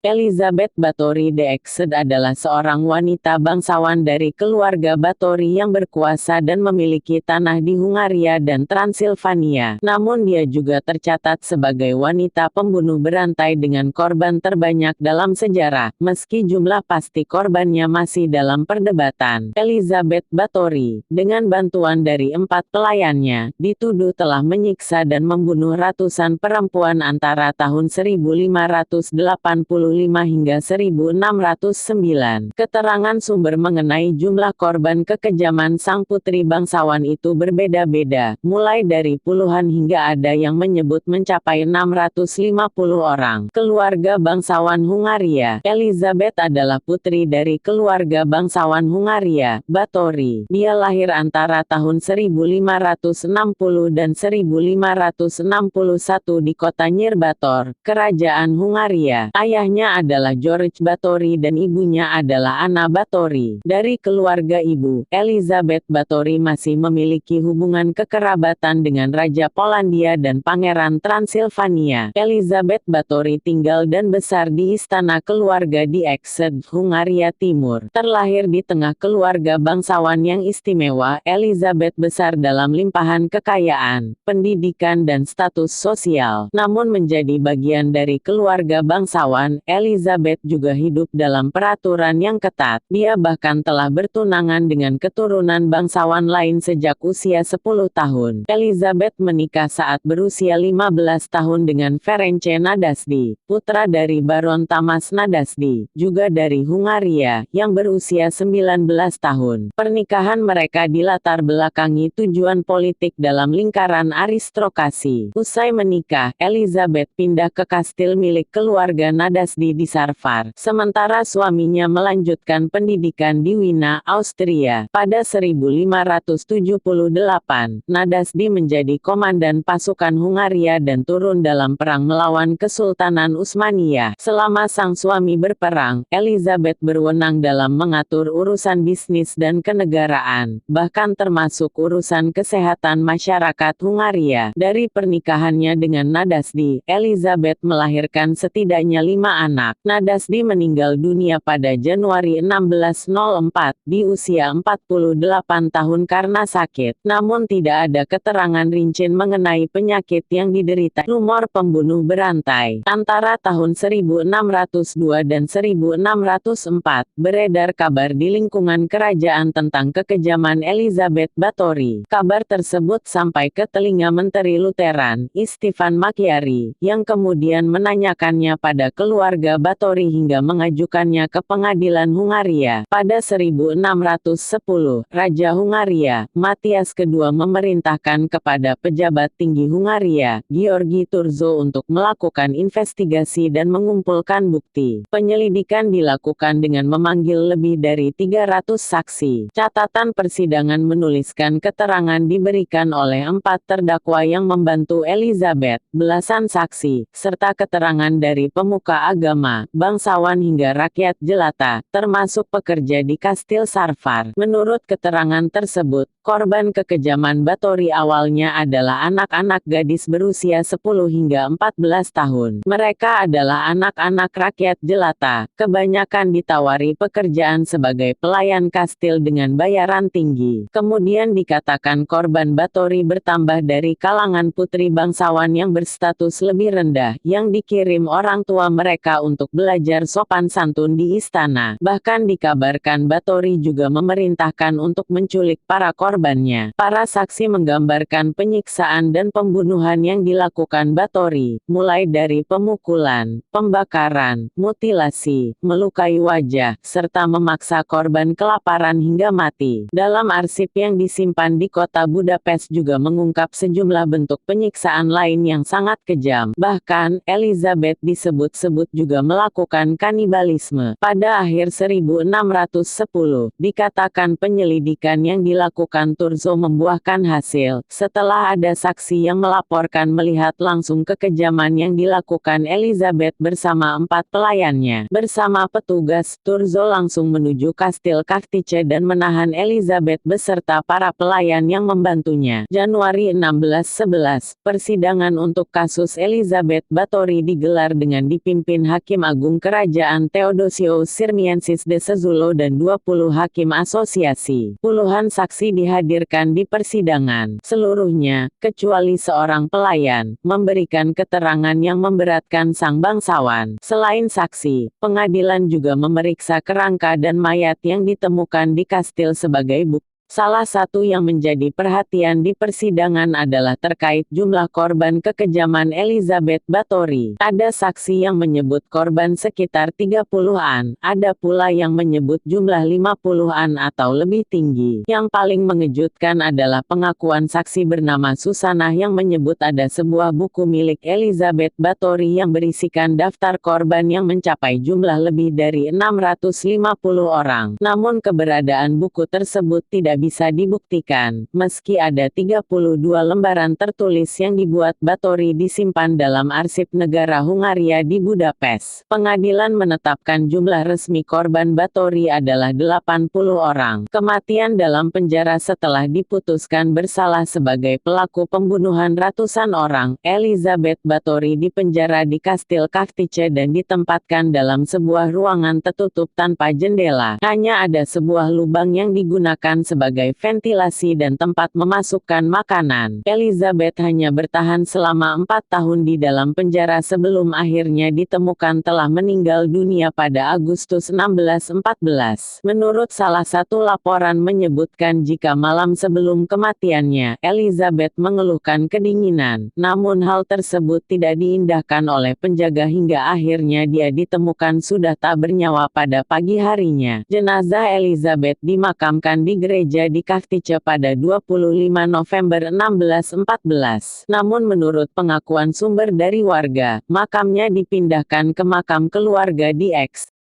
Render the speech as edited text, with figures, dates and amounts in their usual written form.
Elizabeth Báthory d'Aix adalah seorang wanita bangsawan dari keluarga Báthory yang berkuasa dan memiliki tanah di Hungaria dan Transilvania. Namun dia juga tercatat sebagai wanita pembunuh berantai dengan korban terbanyak dalam sejarah, meski jumlah pasti korbannya masih dalam perdebatan. Elizabeth Báthory, dengan bantuan dari 4 pelayannya, dituduh telah menyiksa dan membunuh ratusan perempuan antara tahun 1585 hingga 1609. Keterangan sumber mengenai jumlah korban kekejaman sang putri bangsawan itu berbeda-beda, mulai dari puluhan hingga ada yang menyebut mencapai 650 orang. Keluarga bangsawan Hungaria. Elizabeth adalah putri dari keluarga bangsawan Hungaria, Báthory. Dia lahir antara tahun 1560 dan 1561 di kota Nyírbátor, Kerajaan Hungaria. Ayahnya adalah George Báthory dan ibunya adalah Anna Báthory. Dari keluarga ibu, Elizabeth Báthory masih memiliki hubungan kekerabatan dengan Raja Polandia dan Pangeran Transilvania. Elizabeth Báthory tinggal dan besar di istana keluarga di Aix, Hungaria Timur. Terlahir di tengah keluarga bangsawan yang istimewa, Elizabeth besar dalam limpahan kekayaan, pendidikan dan status sosial. Namun menjadi bagian dari keluarga bangsawan, Elizabeth juga hidup dalam peraturan yang ketat. Dia bahkan telah bertunangan dengan keturunan bangsawan lain sejak usia 10 tahun. Elizabeth menikah saat berusia 15 tahun dengan Ferenc Nadasdy, putra dari Baron Tamas Nadasdy, juga dari Hungaria, yang berusia 19 tahun. Pernikahan mereka dilatar belakangi tujuan politik dalam lingkaran aristokrasi. Usai menikah, Elizabeth pindah ke kastil milik keluarga Nadasdy di Sarvar, sementara suaminya melanjutkan pendidikan di Wina, Austria. Pada 1578, Nadasdy menjadi komandan pasukan Hungaria dan turun dalam perang melawan Kesultanan Utsmaniyah. Selama sang suami berperang, Elizabeth berwenang dalam mengatur urusan bisnis dan kenegaraan, bahkan termasuk urusan kesehatan masyarakat Hungaria. Dari pernikahannya dengan Nadasdy, Elizabeth melahirkan setidaknya 5 anak. Nadasdy meninggal dunia pada Januari 1604, di usia 48 tahun karena sakit. Namun tidak ada keterangan rinci mengenai penyakit yang diderita. Rumor pembunuh berantai. Antara tahun 1602 dan 1604, beredar kabar di lingkungan kerajaan tentang kekejaman Elizabeth Báthory. Kabar tersebut sampai ke telinga Menteri Lutheran, Istvan Macchiari, yang kemudian menanyakannya pada keluarga Báthory hingga mengajukannya ke pengadilan Hungaria. Pada 1610, Raja Hungaria, Matthias II memerintahkan kepada pejabat tinggi Hungaria, György Thurzo untuk melakukan investigasi dan mengumpulkan bukti. Penyelidikan dilakukan dengan memanggil lebih dari 300 saksi. Catatan persidangan menuliskan keterangan diberikan oleh 4 terdakwa yang membantu Elizabeth, belasan saksi, serta keterangan dari pemuka agama, bangsawan hingga rakyat jelata, termasuk pekerja di kastil Sarvar. Menurut keterangan tersebut, korban kekejaman Báthory awalnya adalah anak-anak gadis berusia 10 hingga 14 tahun. Mereka adalah anak-anak rakyat jelata, kebanyakan ditawari pekerjaan sebagai pelayan kastil dengan bayaran tinggi. Kemudian dikatakan korban Báthory bertambah dari kalangan putri bangsawan yang berstatus lebih rendah, yang dikirim orang tua mereka untuk belajar sopan santun di istana. Bahkan dikabarkan Báthory juga memerintahkan untuk menculik para korbannya. Para saksi menggambarkan penyiksaan dan pembunuhan yang dilakukan Báthory, mulai dari pemukulan, pembakaran, mutilasi, melukai wajah, serta memaksa korban kelaparan hingga mati. Dalam arsip yang disimpan di kota Budapest juga mengungkap sejumlah bentuk penyiksaan lain yang sangat kejam. Bahkan, Elizabeth disebut-sebut juga melakukan kanibalisme. Pada akhir 1610, dikatakan penyelidikan yang dilakukan Thurzo membuahkan hasil, setelah ada saksi yang melaporkan melihat langsung kekejaman yang dilakukan Elizabeth bersama 4 pelayannya. Bersama petugas, Thurzo langsung menuju kastil Kartice dan menahan Elizabeth beserta para pelayan yang membantunya. Januari 1611, persidangan untuk kasus Elizabeth Báthory digelar dengan dipimpin Hakim Agung Kerajaan Theodosius Sirmiensis de Sezullo dan 20 hakim asosiasi. Puluhan saksi dihadirkan di persidangan. Seluruhnya, kecuali seorang pelayan, memberikan keterangan yang memberatkan sang bangsawan. Selain saksi, pengadilan juga memeriksa kerangka dan mayat yang ditemukan di kastil sebagai bukti. Salah satu yang menjadi perhatian di persidangan adalah terkait jumlah korban kekejaman Elizabeth Báthory. Ada saksi yang menyebut korban sekitar 30-an, ada pula yang menyebut jumlah 50-an atau lebih tinggi. Yang paling mengejutkan adalah pengakuan saksi bernama Susanah yang menyebut ada sebuah buku milik Elizabeth Báthory yang berisikan daftar korban yang mencapai jumlah lebih dari 650 orang. Namun keberadaan buku tersebut tidak bisa dibuktikan, meski ada 32 lembaran tertulis yang dibuat Báthory disimpan dalam arsip negara Hungaria di Budapest. Pengadilan menetapkan jumlah resmi korban Báthory adalah 80 orang. Kematian dalam penjara setelah diputuskan bersalah sebagai pelaku pembunuhan ratusan orang. Elizabeth Báthory dipenjara di Kastil Kachtice dan ditempatkan dalam sebuah ruangan tertutup tanpa jendela. Hanya ada sebuah lubang yang digunakan sebagai ventilasi dan tempat memasukkan makanan. Elizabeth hanya bertahan selama 4 tahun di dalam penjara sebelum akhirnya ditemukan telah meninggal dunia pada Agustus 1614. Menurut salah satu laporan menyebutkan jika malam sebelum kematiannya, Elizabeth mengeluhkan kedinginan. Namun hal tersebut tidak diindahkan oleh penjaga hingga akhirnya dia ditemukan sudah tak bernyawa pada pagi harinya. Jenazah Elizabeth dimakamkan di gereja di Kachtice pada 25 November 1614. Namun menurut pengakuan sumber dari warga, makamnya dipindahkan ke makam keluarga di X.